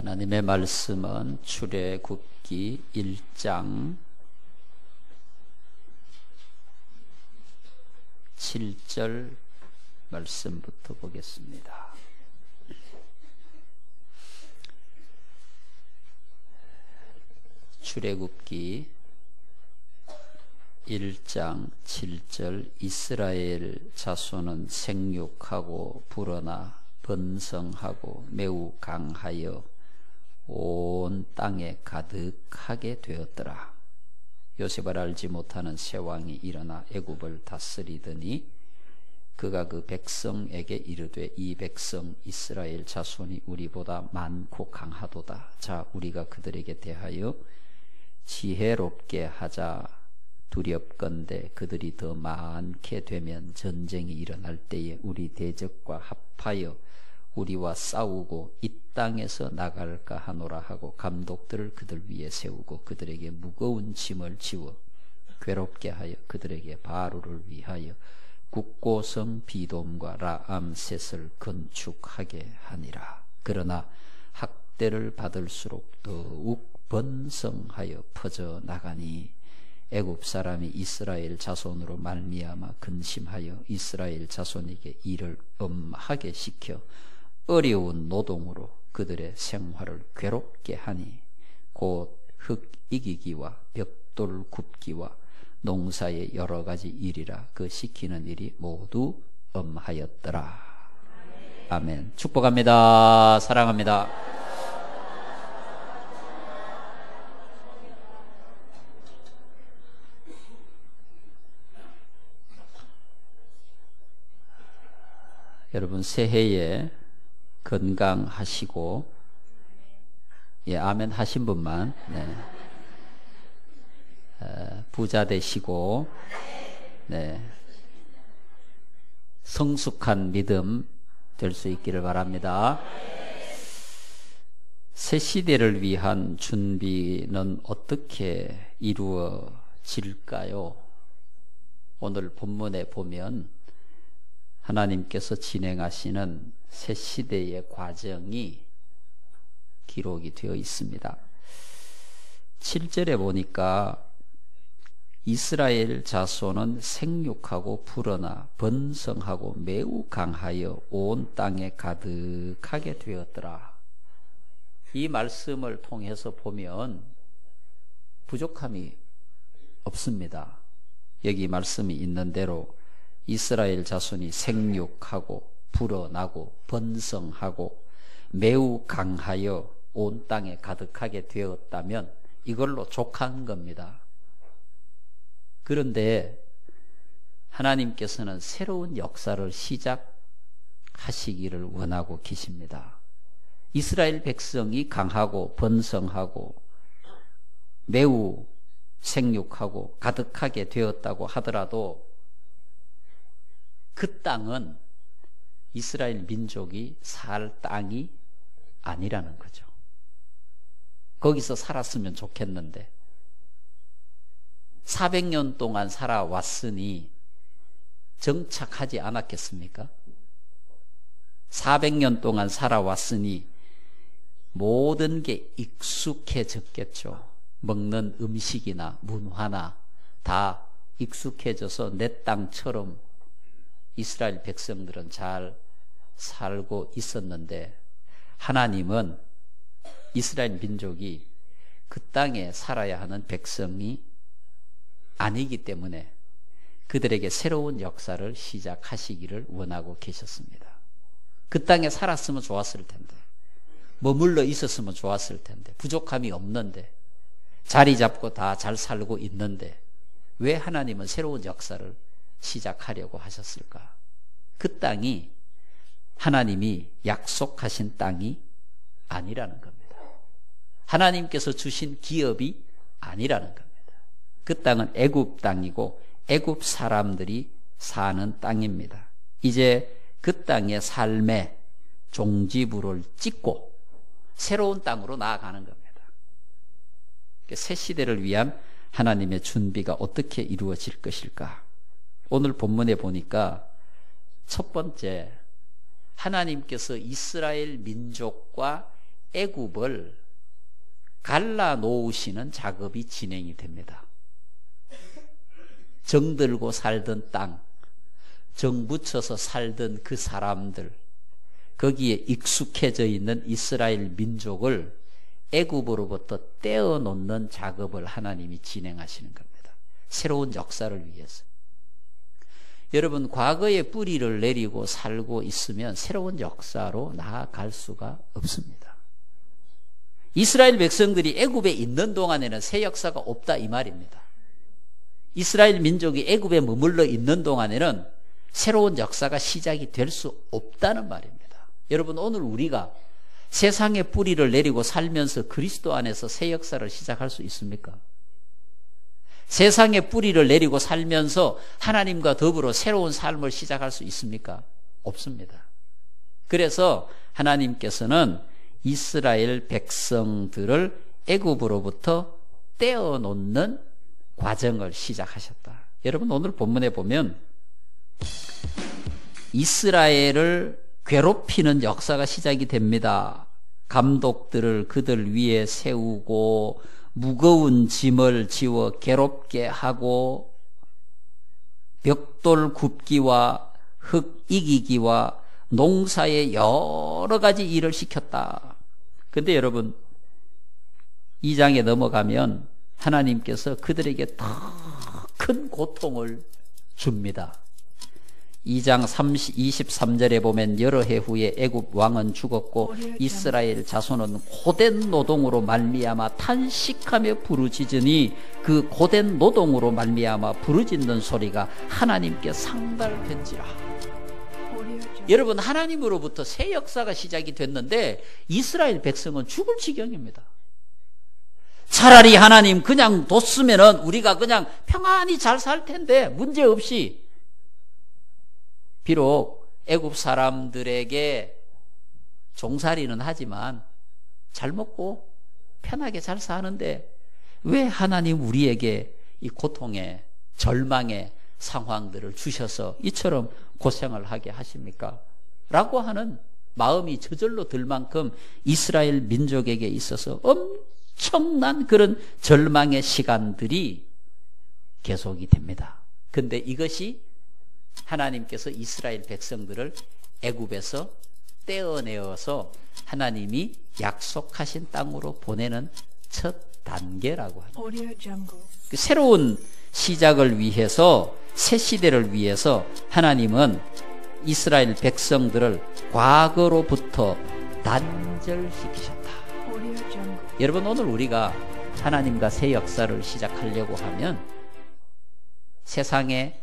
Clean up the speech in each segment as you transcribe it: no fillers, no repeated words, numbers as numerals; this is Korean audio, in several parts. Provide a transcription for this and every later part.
하나님의 말씀은 출애굽기 1장 7절 말씀부터 보겠습니다. 출애굽기 1장 7절 이스라엘 자손은 생육하고 불어나 번성하고 매우 강하여 온 땅에 가득하게 되었더라. 요셉을 알지 못하는 새 왕이 일어나 애굽을 다스리더니 그가 그 백성에게 이르되 이 백성 이스라엘 자손이 우리보다 많고 강하도다. 자, 우리가 그들에게 대하여 지혜롭게 하자. 두렵건대 그들이 더 많게 되면 전쟁이 일어날 때에 우리 대적과 합하여 우리와 싸우고 이 땅에서 나갈까 하노라 하고 감독들을 그들 위에 세우고 그들에게 무거운 짐을 지워 괴롭게 하여 그들에게 바로를 위하여 국고성 비돔과 라암셋을 건축하게 하니라. 그러나 학대를 받을수록 더욱 번성하여 퍼져 나가니 애굽 사람이 이스라엘 자손으로 말미암아 근심하여 이스라엘 자손에게 일을 엄하게 시켜 어려운 노동으로 그들의 생활을 괴롭게 하니 곧 흙 이기기와 벽돌 굽기와 농사의 여러 가지 일이라 그 시키는 일이 모두 엄하였더라. 아멘. 축복합니다. 사랑합니다. 여러분 새해에 건강하시고, 예, 아멘 하신 분만, 네. 부자 되시고, 네. 성숙한 믿음 될 수 있기를 바랍니다. 새 시대를 위한 준비는 어떻게 이루어질까요? 오늘 본문에 보면 하나님께서 진행하시는 새 시대의 과정이 기록이 되어 있습니다. 7절에 보니까 이스라엘 자손은 생육하고 불어나 번성하고 매우 강하여 온 땅에 가득하게 되었더라. 이 말씀을 통해서 보면 부족함이 없습니다. 여기 말씀이 있는 대로 이스라엘 자손이 생육하고 불어나고 번성하고 매우 강하여 온 땅에 가득하게 되었다면 이걸로 족한 겁니다. 그런데 하나님께서는 새로운 역사를 시작하시기를 원하고 계십니다. 이스라엘 백성이 강하고 번성하고 매우 생육하고 가득하게 되었다고 하더라도 그 땅은 이스라엘 민족이 살 땅이 아니라는 거죠. 거기서 살았으면 좋겠는데 400년 동안 살아왔으니 정착하지 않았겠습니까? 400년 동안 살아왔으니 모든 게 익숙해졌겠죠. 먹는 음식이나 문화나 다 익숙해져서 내 땅처럼 이스라엘 백성들은 잘 살고 있었는데 하나님은 이스라엘 민족이 그 땅에 살아야 하는 백성이 아니기 때문에 그들에게 새로운 역사를 시작하시기를 원하고 계셨습니다. 그 땅에 살았으면 좋았을 텐데, 머물러 있었으면 좋았을 텐데, 부족함이 없는데, 자리 잡고 다 잘 살고 있는데 왜 하나님은 새로운 역사를 시작하려고 하셨을까? 그 땅이 하나님이 약속하신 땅이 아니라는 겁니다. 하나님께서 주신 기업이 아니라는 겁니다. 그 땅은 애굽 땅이고 애굽 사람들이 사는 땅입니다. 이제 그 땅의 삶의 종지부를 찍고 새로운 땅으로 나아가는 겁니다. 새 시대를 위한 하나님의 준비가 어떻게 이루어질 것일까? 오늘 본문에 보니까 첫 번째, 하나님께서 이스라엘 민족과 애굽을 갈라 놓으시는 작업이 진행이 됩니다. 정들고 살던 땅, 정 붙여서 살던 그 사람들, 거기에 익숙해져 있는 이스라엘 민족을 애굽으로부터 떼어놓는 작업을 하나님이 진행하시는 겁니다. 새로운 역사를 위해서. 여러분, 과거의 뿌리를 내리고 살고 있으면 새로운 역사로 나아갈 수가 없습니다. 이스라엘 백성들이 애굽에 있는 동안에는 새 역사가 없다 이 말입니다. 이스라엘 민족이 애굽에 머물러 있는 동안에는 새로운 역사가 시작이 될 수 없다는 말입니다. 여러분, 오늘 우리가 세상의 뿌리를 내리고 살면서 그리스도 안에서 새 역사를 시작할 수 있습니까? 세상의 뿌리를 내리고 살면서 하나님과 더불어 새로운 삶을 시작할 수 있습니까? 없습니다. 그래서 하나님께서는 이스라엘 백성들을 애굽으로부터 떼어놓는 과정을 시작하셨다. 여러분, 오늘 본문에 보면 이스라엘을 괴롭히는 역사가 시작이 됩니다. 감독들을 그들 위에 세우고 무거운 짐을 지워 괴롭게 하고 벽돌 굽기와 흙 이기기와 농사의 여러 가지 일을 시켰다. 근데 여러분, 2장에 넘어가면 하나님께서 그들에게 더 큰 고통을 줍니다. 2장 23절에 보면 여러 해 후에 애굽 왕은 죽었고 이스라엘 자손은 고된 노동으로 말미암아 탄식하며 부르짖으니 그 고된 노동으로 말미암아 부르짖는 소리가 하나님께 상달된지라. 여러분, 하나님으로부터 새 역사가 시작이 됐는데 이스라엘 백성은 죽을 지경입니다. 차라리 하나님 그냥 뒀으면은 우리가 그냥 평안히 잘 살 텐데 문제없이. 비록 애굽 사람들에게 종살이는 하지만 잘 먹고 편하게 잘 사는데 왜 하나님 우리에게 이 고통의 절망의 상황들을 주셔서 이처럼 고생을 하게 하십니까? 라고 하는 마음이 저절로 들 만큼 이스라엘 민족에게 있어서 엄청난 그런 절망의 시간들이 계속이 됩니다. 근데 이것이 하나님께서 이스라엘 백성들을 애굽에서 떼어내어서 하나님이 약속하신 땅으로 보내는 첫 단계라고 합니다. 그 새로운 시작을 위해서, 새 시대를 위해서 하나님은 이스라엘 백성들을 과거로부터 단절시키셨다. 여러분, 오늘 우리가 하나님과 새 역사를 시작하려고 하면 세상에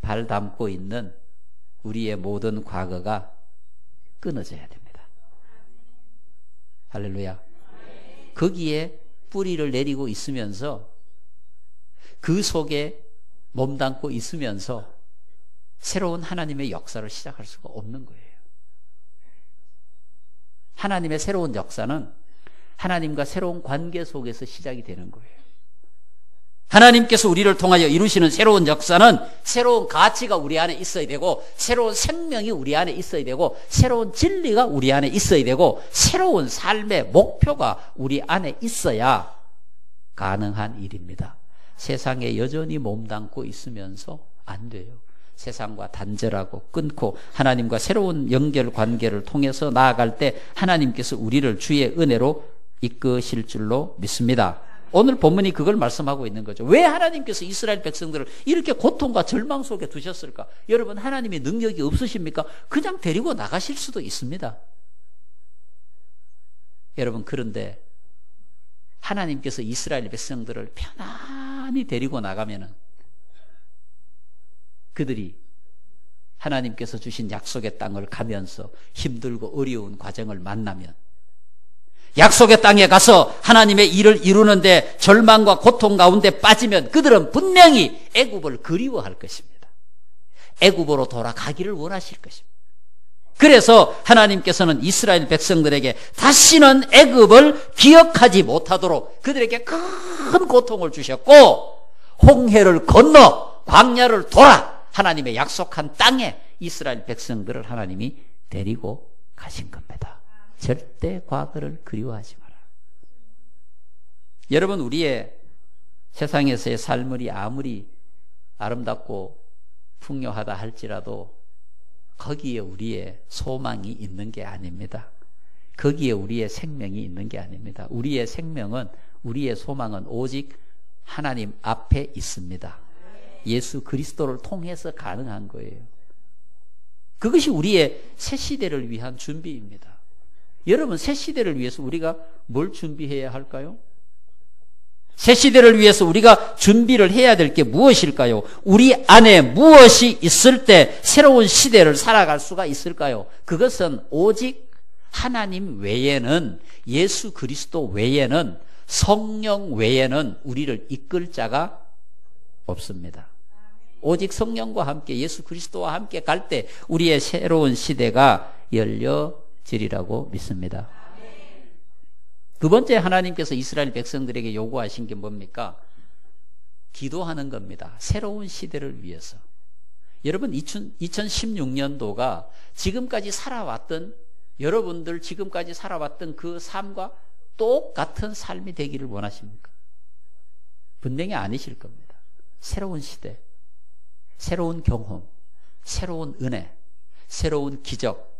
발 담고 있는 우리의 모든 과거가 끊어져야 됩니다. 할렐루야. 거기에 뿌리를 내리고 있으면서 그 속에 몸담고 있으면서 새로운 하나님의 역사를 시작할 수가 없는 거예요. 하나님의 새로운 역사는 하나님과 새로운 관계 속에서 시작이 되는 거예요. 하나님께서 우리를 통하여 이루시는 새로운 역사는 새로운 가치가 우리 안에 있어야 되고, 새로운 생명이 우리 안에 있어야 되고, 새로운 진리가 우리 안에 있어야 되고, 새로운 삶의 목표가 우리 안에 있어야 가능한 일입니다. 세상에 여전히 몸담고 있으면서 안 돼요. 세상과 단절하고 끊고 하나님과 새로운 연결 관계를 통해서 나아갈 때 하나님께서 우리를 주의 은혜로 이끄실 줄로 믿습니다. 오늘 본문이 그걸 말씀하고 있는 거죠. 왜 하나님께서 이스라엘 백성들을 이렇게 고통과 절망 속에 두셨을까? 여러분, 하나님의 능력이 없으십니까? 그냥 데리고 나가실 수도 있습니다. 여러분, 그런데 하나님께서 이스라엘 백성들을 편안히 데리고 나가면은 그들이 하나님께서 주신 약속의 땅을 가면서 힘들고 어려운 과정을 만나면, 약속의 땅에 가서 하나님의 일을 이루는데 절망과 고통 가운데 빠지면 그들은 분명히 애굽을 그리워할 것입니다. 애굽으로 돌아가기를 원하실 것입니다. 그래서 하나님께서는 이스라엘 백성들에게 다시는 애굽을 기억하지 못하도록 그들에게 큰 고통을 주셨고, 홍해를 건너 광야를 돌아 하나님의 약속한 땅에 이스라엘 백성들을 하나님이 데리고 가신 겁니다. 절대 과거를 그리워하지 마라. 여러분, 우리의 세상에서의 삶이 아무리 아름답고 풍요하다 할지라도 거기에 우리의 소망이 있는 게 아닙니다. 거기에 우리의 생명이 있는 게 아닙니다. 우리의 생명은, 우리의 소망은 오직 하나님 앞에 있습니다. 예수 그리스도를 통해서 가능한 거예요. 그것이 우리의 새 시대를 위한 준비입니다. 여러분, 새 시대를 위해서 우리가 뭘 준비해야 할까요? 새 시대를 위해서 우리가 준비를 해야 될 게 무엇일까요? 우리 안에 무엇이 있을 때 새로운 시대를 살아갈 수가 있을까요? 그것은 오직 하나님 외에는, 예수 그리스도 외에는, 성령 외에는 우리를 이끌 자가 없습니다. 오직 성령과 함께, 예수 그리스도와 함께 갈 때 우리의 새로운 시대가 열려지리라고 믿습니다. 두 번째, 하나님께서 이스라엘 백성들에게 요구하신 게 뭡니까? 기도하는 겁니다. 새로운 시대를 위해서. 여러분, 2016년도가 지금까지 살아왔던, 여러분들 지금까지 살아왔던 그 삶과 똑같은 삶이 되기를 원하십니까? 분명히 아니실 겁니다. 새로운 시대, 새로운 경험, 새로운 은혜, 새로운 기적,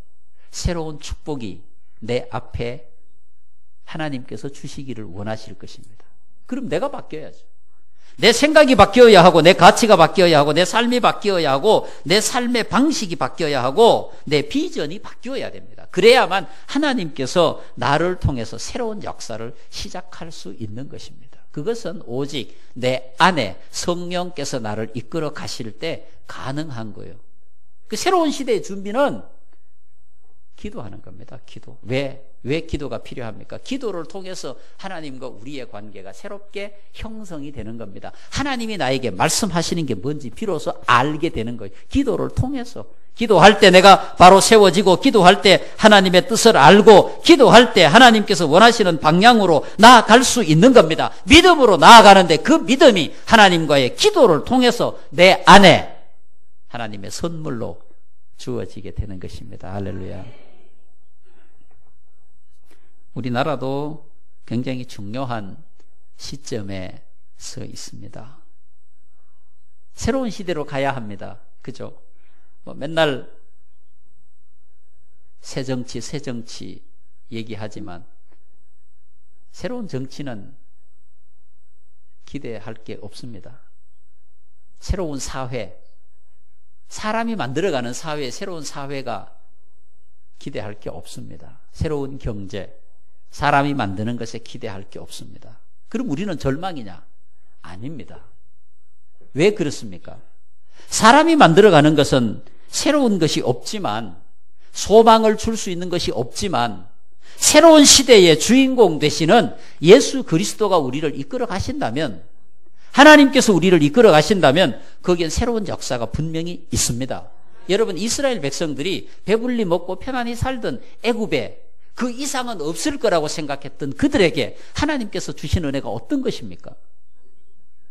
새로운 축복이 내 앞에 하나님께서 주시기를 원하실 것입니다. 그럼 내가 바뀌어야죠. 내 생각이 바뀌어야 하고, 내 가치가 바뀌어야 하고, 내 삶이 바뀌어야 하고, 내 삶의 방식이 바뀌어야 하고, 내 비전이 바뀌어야 됩니다. 그래야만 하나님께서 나를 통해서 새로운 역사를 시작할 수 있는 것입니다. 그것은 오직 내 안에 성령께서 나를 이끌어 가실 때 가능한 거예요. 그 새로운 시대의 준비는 기도하는 겁니다. 기도. 왜 기도가 필요합니까? 기도를 통해서 하나님과 우리의 관계가 새롭게 형성이 되는 겁니다. 하나님이 나에게 말씀하시는 게 뭔지 비로소 알게 되는 거예요. 기도를 통해서. 기도할 때 내가 바로 세워지고, 기도할 때 하나님의 뜻을 알고, 기도할 때 하나님께서 원하시는 방향으로 나아갈 수 있는 겁니다. 믿음으로 나아가는데 그 믿음이 하나님과의 기도를 통해서 내 안에 하나님의 선물로 주어지게 되는 것입니다. 할렐루야. 우리나라도 굉장히 중요한 시점에 서 있습니다. 새로운 시대로 가야 합니다. 그죠? 맨날 새 정치 얘기하지만 새로운 정치는 기대할 게 없습니다. 새로운 사회, 사람이 만들어가는 사회, 새로운 사회가 기대할 게 없습니다. 새로운 경제, 사람이 만드는 것에 기대할 게 없습니다. 그럼 우리는 절망이냐? 아닙니다. 왜 그렇습니까? 사람이 만들어가는 것은 새로운 것이 없지만, 소망을 줄 수 있는 것이 없지만, 새로운 시대의 주인공 되시는 예수 그리스도가 우리를 이끌어 가신다면, 하나님께서 우리를 이끌어 가신다면 거기엔 새로운 역사가 분명히 있습니다. 여러분, 이스라엘 백성들이 배불리 먹고 편안히 살던 애굽에 그 이상은 없을 거라고 생각했던 그들에게 하나님께서 주신 은혜가 어떤 것입니까?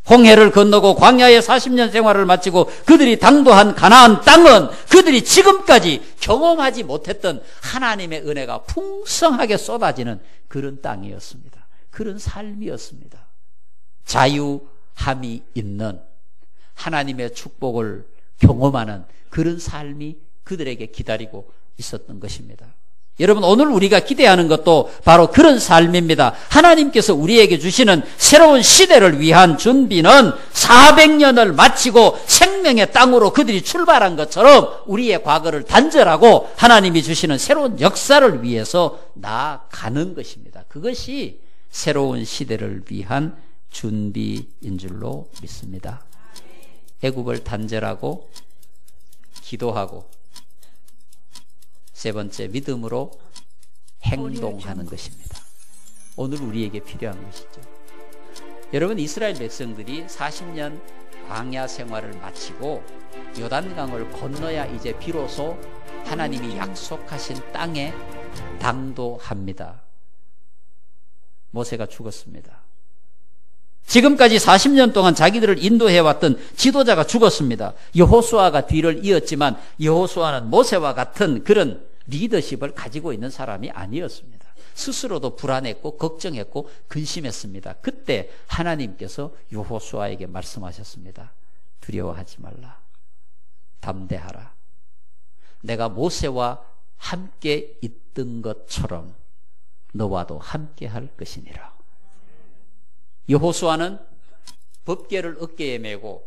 홍해를 건너고 광야의 40년 생활을 마치고 그들이 당도한 가나안 땅은 그들이 지금까지 경험하지 못했던 하나님의 은혜가 풍성하게 쏟아지는 그런 땅이었습니다. 그런 삶이었습니다. 자유함이 있는 하나님의 축복을 경험하는 그런 삶이 그들에게 기다리고 있었던 것입니다. 여러분, 오늘 우리가 기대하는 것도 바로 그런 삶입니다. 하나님께서 우리에게 주시는 새로운 시대를 위한 준비는 400년을 마치고 생명의 땅으로 그들이 출발한 것처럼 우리의 과거를 단절하고 하나님이 주시는 새로운 역사를 위해서 나아가는 것입니다. 그것이 새로운 시대를 위한 준비인 줄로 믿습니다. 애굽을 단절하고 기도하고, 세 번째, 믿음으로 행동하는 것입니다. 오늘 우리에게 필요한 것이죠. 여러분, 이스라엘 백성들이 40년 광야 생활을 마치고 요단강을 건너야 이제 비로소 하나님이 약속하신 땅에 당도합니다. 모세가 죽었습니다. 지금까지 40년 동안 자기들을 인도해왔던 지도자가 죽었습니다. 여호수아가 뒤를 이었지만 여호수아는 모세와 같은 그런 리더십을 가지고 있는 사람이 아니었습니다. 스스로도 불안했고 걱정했고 근심했습니다. 그때 하나님께서 여호수아에게 말씀하셨습니다. 두려워하지 말라. 담대하라. 내가 모세와 함께 있던 것처럼 너와도 함께 할 것이니라. 여호수아는 법궤를 어깨에 메고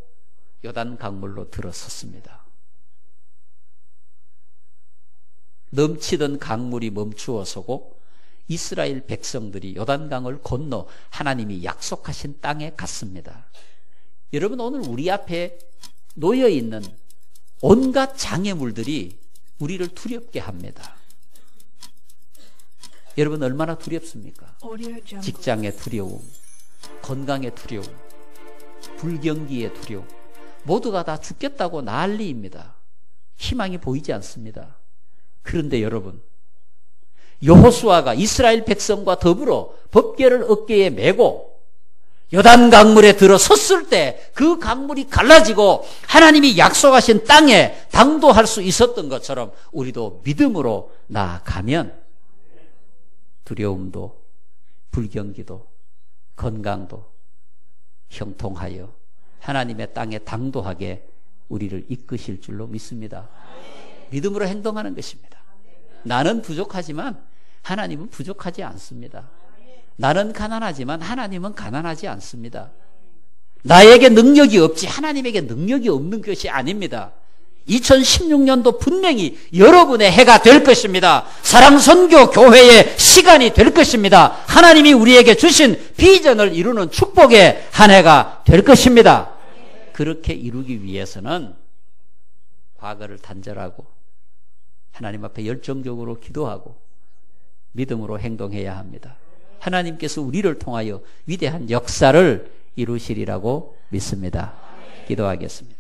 요단 강물로 들어섰습니다. 넘치던 강물이 멈추어서고 이스라엘 백성들이 요단강을 건너 하나님이 약속하신 땅에 갔습니다. 여러분, 오늘 우리 앞에 놓여 있는 온갖 장애물들이 우리를 두렵게 합니다. 여러분, 얼마나 두렵습니까? 직장의 두려움, 건강의 두려움, 불경기의 두려움, 모두가 다 죽겠다고 난리입니다. 희망이 보이지 않습니다. 그런데 여러분, 여호수아가 이스라엘 백성과 더불어 법궤를 어깨에 메고 요단 강물에 들어섰을 때 그 강물이 갈라지고 하나님이 약속하신 땅에 당도할 수 있었던 것처럼 우리도 믿음으로 나아가면 두려움도 불경기도 건강도 형통하여 하나님의 땅에 당도하게 우리를 이끄실 줄로 믿습니다. 믿음으로 행동하는 것입니다. 나는 부족하지만 하나님은 부족하지 않습니다. 나는 가난하지만 하나님은 가난하지 않습니다. 나에게 능력이 없지 하나님에게 능력이 없는 것이 아닙니다. 2016년도 분명히 여러분의 해가 될 것입니다. 사랑선교 교회의 시간이 될 것입니다. 하나님이 우리에게 주신 비전을 이루는 축복의 한 해가 될 것입니다. 그렇게 이루기 위해서는 과거를 단절하고 하나님 앞에 열정적으로 기도하고 믿음으로 행동해야 합니다. 하나님께서 우리를 통하여 위대한 역사를 이루시리라고 믿습니다. 기도하겠습니다.